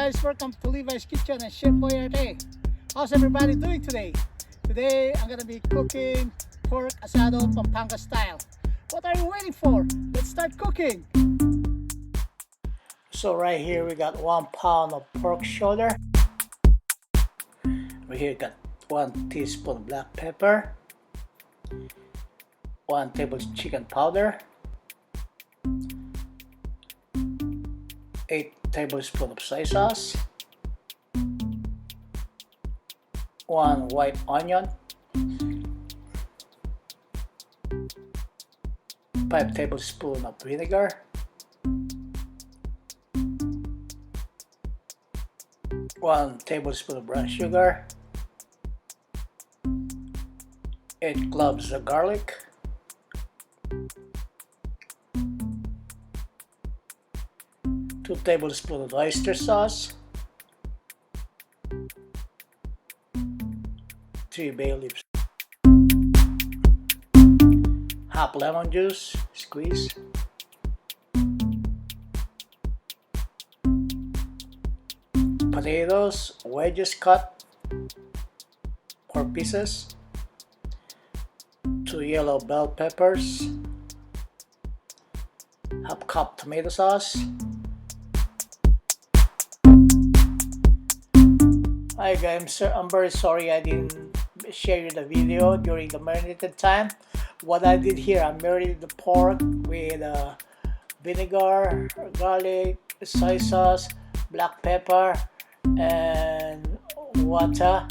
guys, welcome to Levi's Kitchen and ChefBoyArte. How's everybody doing today? Today I'm gonna be cooking pork asado Pampanga style. What are you waiting for? Let's start cooking. So right here we got 1 pound of pork shoulder. We here got 1 teaspoon black pepper, 1 tablespoon chicken powder, 8 tablespoons of soy sauce, 1 white onion, 5 tablespoons of vinegar, 1 tablespoon of brown sugar, 8 cloves of garlic, 2 tablespoons of oyster sauce, 3 bay leaves, half lemon juice, squeeze, potatoes, wedges cut or pieces, 2 yellow bell peppers, half cup tomato sauce. Hi guys, I'm very sorry I didn't share you the video during the marinated time. What I did here, I marinated the pork with vinegar, garlic, soy sauce, black pepper, and water,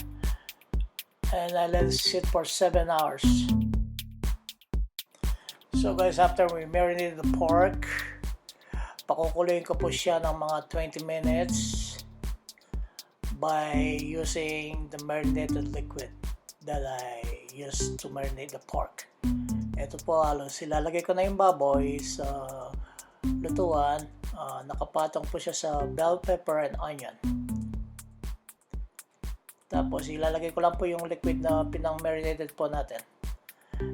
and I let it sit for 7 hours. So guys, after we marinated the pork, pakukuluin ko po siya ng mga 20 minutes by using the marinated liquid that I used to marinate the pork. Ito po, halos ilalagay ko na yung baboy sa lutuan. Nakapatong po siya sa bell pepper and onion. Tapos ilalagay ko lang po yung liquid na pinang-marinated po natin.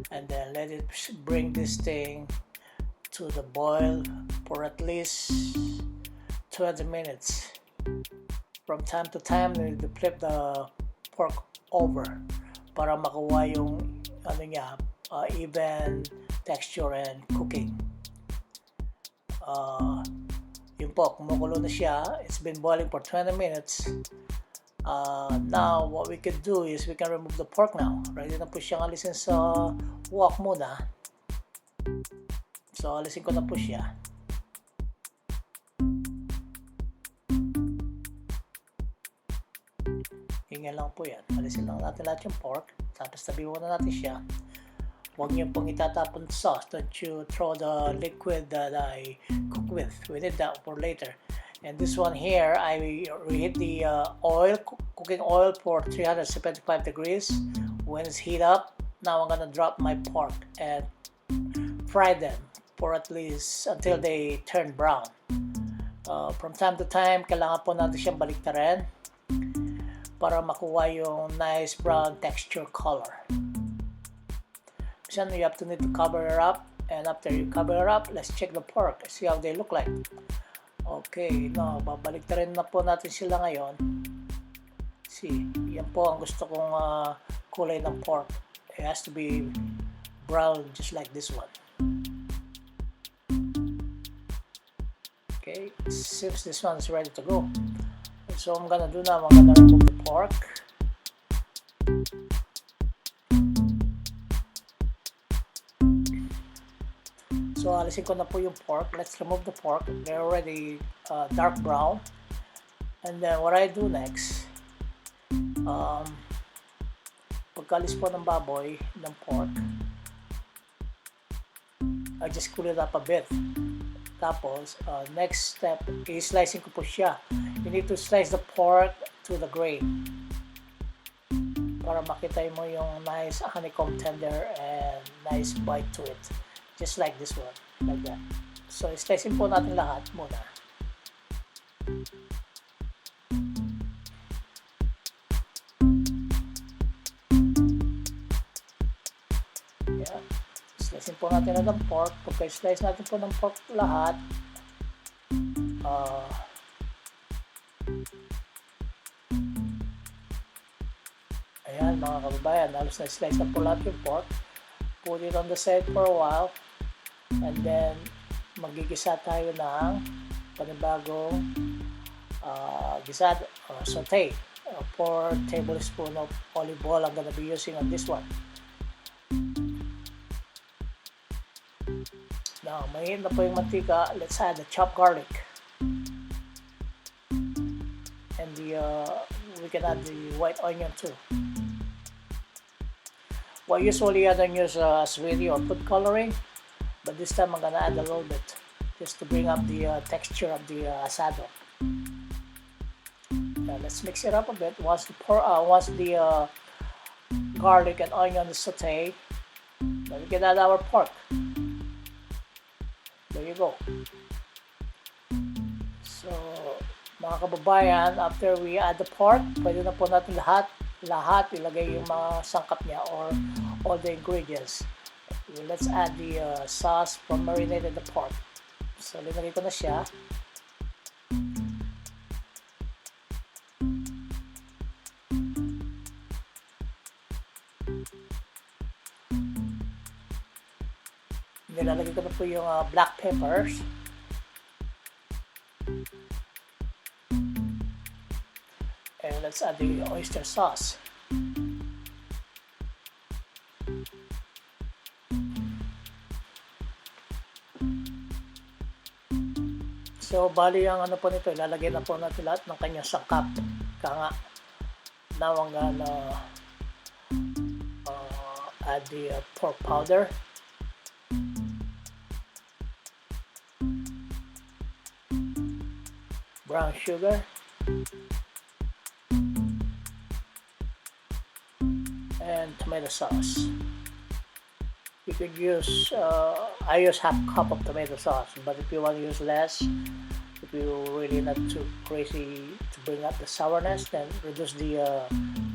And then let it bring this thing to the boil for at least 20 minutes. From time to time, we flip the pork over para makuha yung even texture and cooking. Yung po, kumukulo na siya. It's been boiling for 20 minutes. Now, what we can do is we can remove the pork now. Ready na po siyang alisin sa wok muna. So, alisin ko na po siya. Ganyan lang po yan. Alisin lang natin lahat yung pork. Tapos tabiwan na natin siya. Huwag niyo pong itatapon sauce. Don't you throw the liquid that I cook with. We need that for later. And this one here, I reheat the cooking oil for 375 degrees. When it's heat up, now I'm gonna drop my pork and fry them for at least until they turn brown. From time to time, kailangan po natin siyang baliktarin para makuha yung nice brown texture color. So you have to need to cover it up, and after you cover it up, let's check the pork, see how they look like. Okay, no, babaliktarin na po natin sila ngayon. See, yan po ang gusto kong kulay ng pork. It has to be brown just like this one. Okay, since this one is ready to go, so I'm gonna do now, I'm gonna remove the pork. So alisin ko na po yung pork. Let's remove the pork. They're already dark brown. And then what I do next, pagkalis po ng baboy, ng pork, I just cool it up a bit. Tapos, next step is slicing ko po siya. You need to slice the pork to the grain para makita mo yung nice honeycomb tender and nice bite to it. Just like this one, like that. So, slicing po natin lahat muna. Yeah. Slicing po natin ng pork. Pagka slice natin po ng pork lahat, Ayan mga kababayan, halos na slice na po lahat yung pork. Put it on the side for a while. And then, magigisa tayo ng panibagong gisado, saute. 4 tablespoons of olive oil I'm gonna be using on this one. Now, mahihit na po yung mantika. Let's add the chopped garlic. And we can add the white onion too. Well, usually I don't use sweetie or food coloring, but this time I'm gonna add a little bit just to bring up the texture of the asado. Now let's mix it up a bit. Once the garlic and onion is sauteed, then we can add our pork. There you go. So, mga kababayan, after we add the pork, pwede na po natin lahat ilagay yung mga sangkap niya or all the ingredients. Let's add the sauce from marinated the pork. So, linagay ko na siya. Nilalagay ko na po yung black peppers. And let's add the oyster sauce. So, bali ang ano po nito, ilalagay na po natin lahat ng kanyang sangkap. Kaya nga, now I'm gonna add the pork powder. Brown sugar. And tomato sauce. You could use, I use half cup of tomato sauce, but if you want to use less, if you really not too crazy to bring up the sourness, then reduce the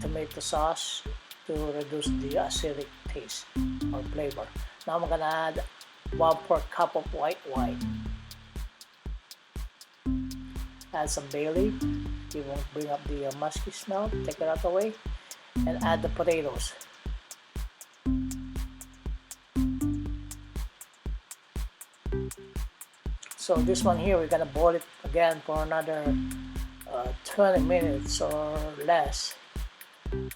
tomato sauce to reduce the acidic taste or flavor. Now I'm gonna add 1/4 cup of white wine. Add some bay leaf. You won't bring up the musky smell. Take it out away, and add the potatoes. So this one here, we're gonna boil it again for another 20 minutes or less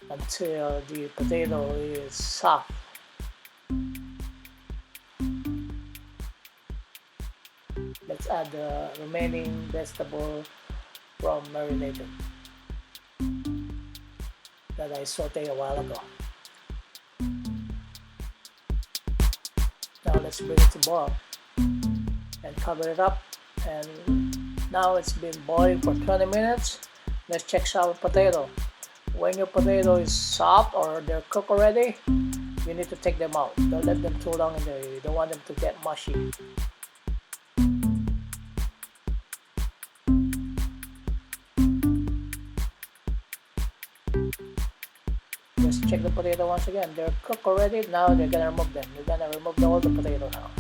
until the potato is soft. Let's add the remaining vegetable from marinated that I sauteed a while ago. Now let's bring it to boil and cover it up, and now it's been boiling for 20 minutes. Let's check our potato. When your potato is soft or they're cooked already, you need to take them out. Don't let them too long in there. You don't want them to get mushy. Just check the potato once again. They're cooked already. Now they're gonna remove them. You're gonna remove all the potato now.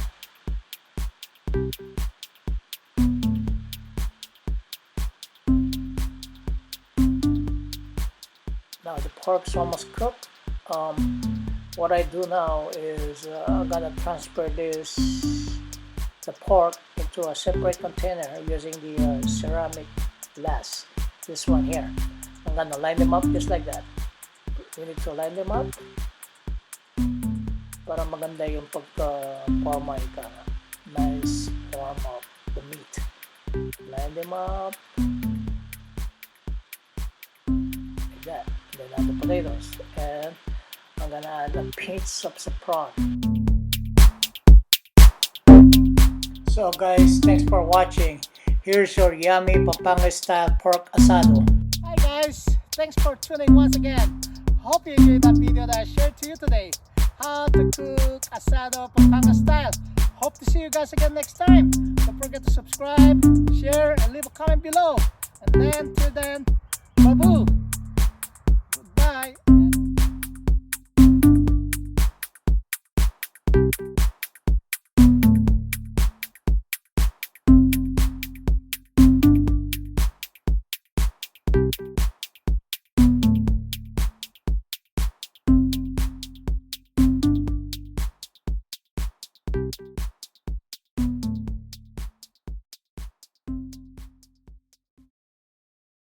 Now the pork's almost cooked. What I do now is I'm gonna transfer the pork into a separate container using the ceramic glass. This one here. I'm gonna line them up just like that. We need to line them up para maganda yung pagka-forma ika. Nice form of the meat. Line them up like that. Then add the potatoes, and I'm gonna add a pinch of saffron. So guys, thanks for watching. Here's your yummy Pampanga style pork asado. Hi guys, thanks for tuning once again. Hope you enjoyed that video that I shared to you today. How to cook asado Pampanga style. Hope to see you guys again next time. Don't forget to subscribe, share, and leave a comment below. And then, till then, bye-bye.